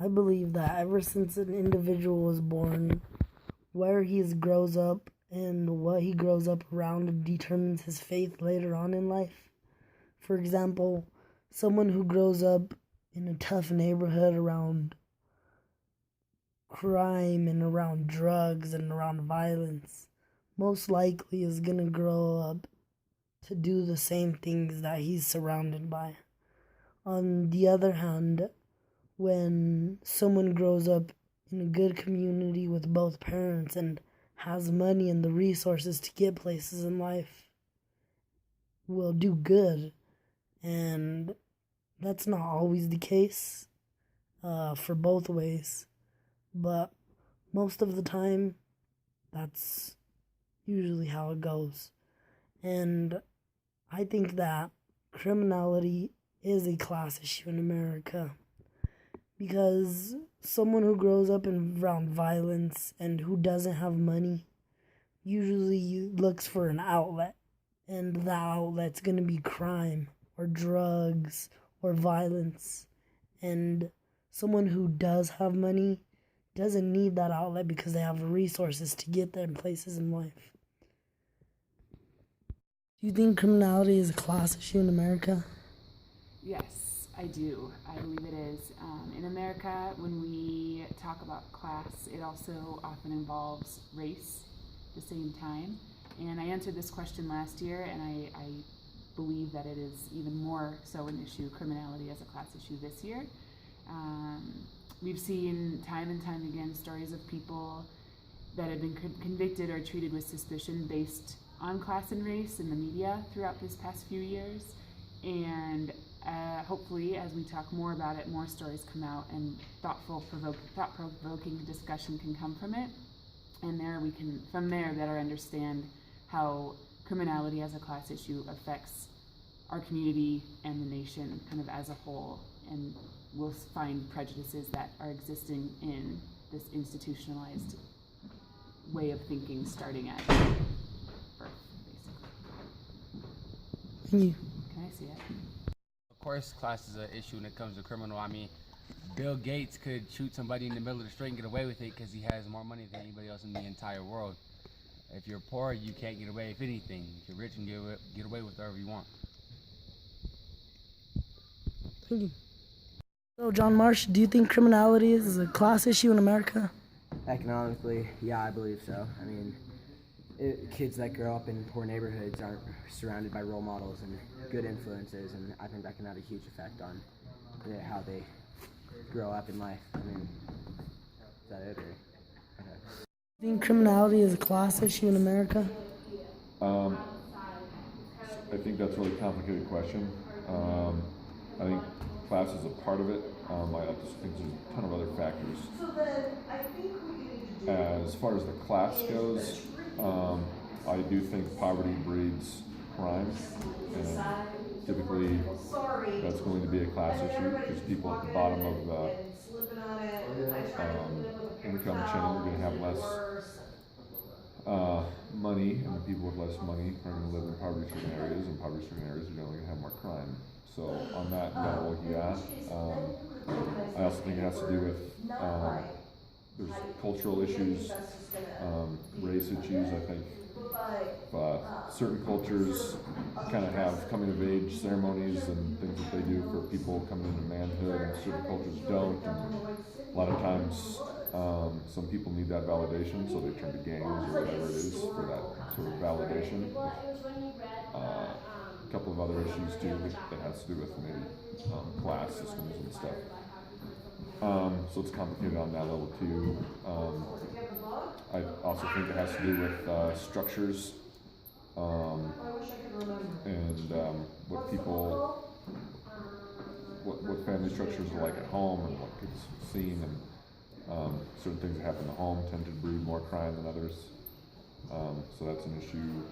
I believe that ever since an individual was born, where he grows up and what he grows up around determines his faith later on in life. For example, someone who grows up in a tough neighborhood around crime and around drugs and around violence most likely is going to grow up to do the same things that he's surrounded by. On the other hand, when someone grows up in a good community with both parents and has money and the resources to get places in life, will do good. And that's not always the case for both ways. But most of the time, that's usually how it goes. And I think that criminality is a class issue in America, because someone who grows up around violence and who doesn't have money usually looks for an outlet, and that outlet's going to be crime or drugs or violence. And someone who does have money doesn't need that outlet because they have the resources to get them places in life. Do you think criminality is a class issue in America? Yes, I do. I believe it is. In America, when we talk about class, it also often involves race at the same time. And I answered this question last year, and I believe that it is even more so an issue, criminality as a class issue this year. We've seen time and time again stories of people that have been convicted or treated with suspicion based on class and race in the media throughout this past few years. And hopefully, as we talk more about it, more stories come out and thought-provoking discussion can come from it. And there we can, from there, better understand how criminality as a class issue affects our community and the nation kind of as a whole. And we'll find prejudices that are existing in this institutionalized way of thinking starting at birth, basically. Thank you. Can I see it? Of course, class is an issue when it comes to criminal. I mean, Bill Gates could shoot somebody in the middle of the street and get away with it because he has more money than anybody else in the entire world. If you're poor, you can't get away with anything. If you're rich, you can get away with whatever you want. Thank you. So, John Marsh, do you think criminality is a class issue in America? Economically, yeah, I believe so. I mean, kids that grow up in poor neighborhoods aren't surrounded by role models and good influences, and I think that can have a huge effect on how they grow up in life. I mean, is that it? Or? Okay. Do you think criminality is a class issue in America? I think that's a really complicated question. I think class is a part of it. I just think there's a ton of other factors. As far as the class goes, I do think poverty breeds crime, and typically that's going to be a class issue because people at the bottom of the income chain are going to have less money, and the people with less money are going to live in poverty-stricken areas, and poverty-stricken areas are generally going to have more crime. So on that level, yeah. I also think it has to do with there's cultural issues, race issues. I think certain cultures kind of have coming of age ceremonies and things that they do for people coming into manhood, and certain cultures don't. And a lot of times, some people need that validation, so they turn to gangs or whatever it is for that sort of validation. A couple of other issues too that has to do with maybe class systems and stuff. So it's complicated on that level too. I also think it has to do with structures and what family structures are like at home and what kids have seen, and certain things that happen at home tend to breed more crime than others. So that's an issue.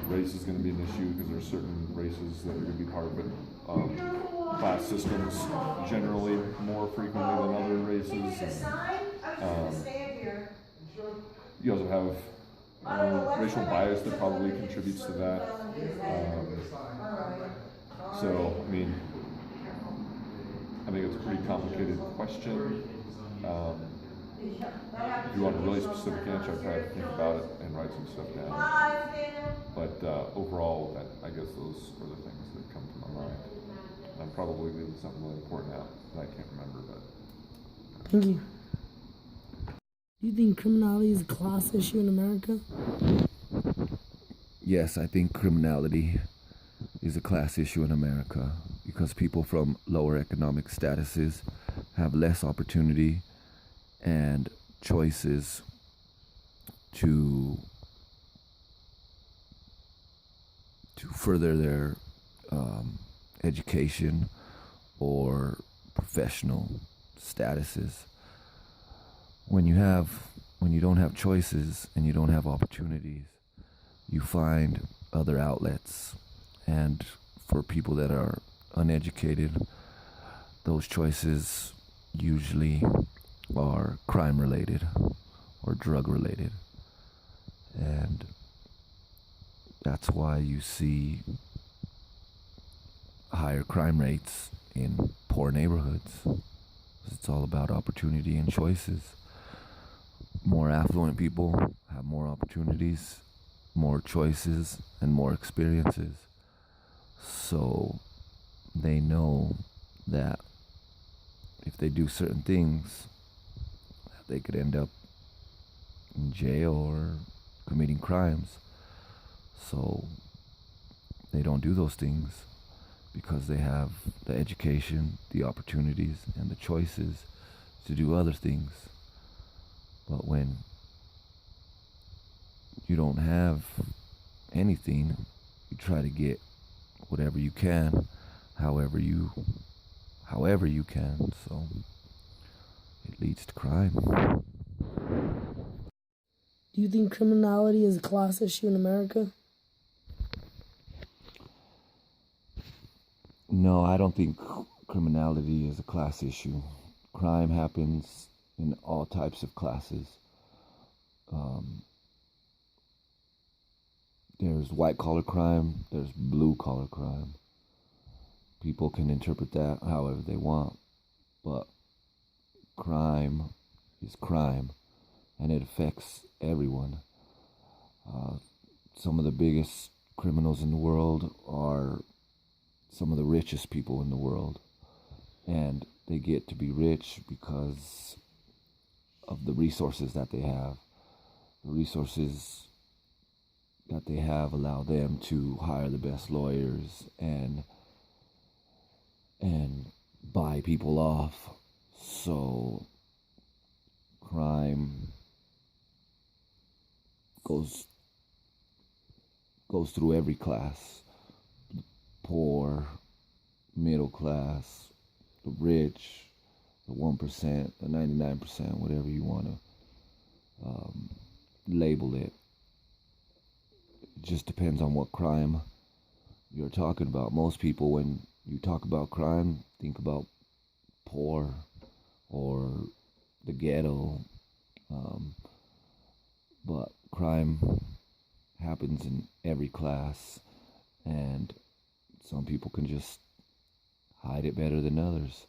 Race is going to be an issue because there are certain races that are going to be part of it. Class systems generally more frequently than other races. And, you also have racial bias that probably contributes to that. So, I mean, I think it's a pretty complicated question. Um, if you want a really specific answer, I'd try to think about it and write some stuff down. But overall, I guess those are the things that come to my mind. I'm probably leaving something really important out that I can't remember, but. Thank you. Do you think criminality is a class issue in America? Yes, I think criminality is a class issue in America because people from lower economic statuses have less opportunity and choices to further their education or professional statuses. When you don't have choices and you don't have opportunities, you find other outlets. And for people that are uneducated, those choices usually are crime related or drug related. And that's why you see higher crime rates in poor neighborhoods. It's all about opportunity and choices. More affluent people have more opportunities, more choices, and more experiences. So they know that if they do certain things, they could end up in jail or committing crimes. So they don't do those things because they have the education, the opportunities, and the choices to do other things. But when you don't have anything, you try to get whatever you can, however you can. So it leads to crime. Do you think criminality is a class issue in America? No, I don't think criminality is a class issue. Crime happens in all types of classes. There's white collar crime, there's blue collar crime. People can interpret that however they want, but crime is crime, and it affects everyone. Some of the biggest criminals in the world are some of the richest people in the world, and they get to be rich because of the resources that they have. The resources that they have allow them to hire the best lawyers and buy people off. So crime goes through every class: poor, middle class, the rich, the 1%, the 99%, whatever you want to label it. It just depends on what crime you're talking about. Most people, when you talk about crime, think about poor or the ghetto. But crime happens in every class, and some people can just hide it better than others.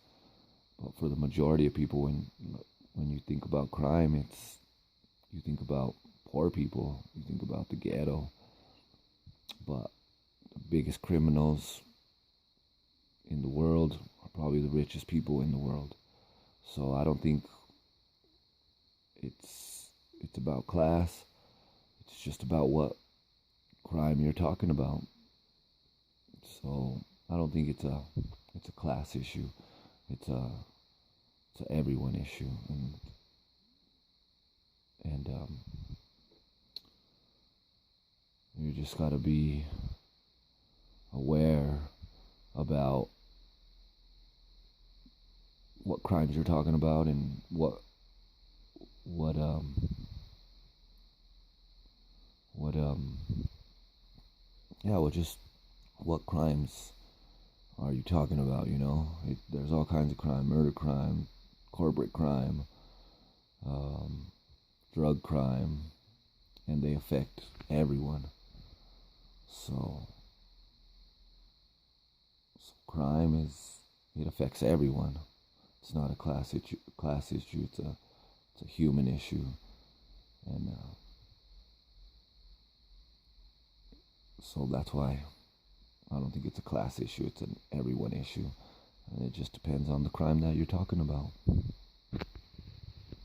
But for the majority of people, when you think about crime, you think about poor people, you think about the ghetto. But the biggest criminals in the world are probably the richest people in the world. So I don't think it's about class. It's just about what crime you're talking about. So I don't think it's a class issue. It's a everyone issue, and you just gotta be aware about what crimes you're talking about and just what crimes are you talking about, you know? There's all kinds of crime: murder crime, corporate crime, drug crime, and they affect everyone. So crime is It affects everyone. It's not a class issue. It's a human issue, and so that's why I don't think it's a class issue. It's an everyone issue, and it just depends on the crime that you're talking about.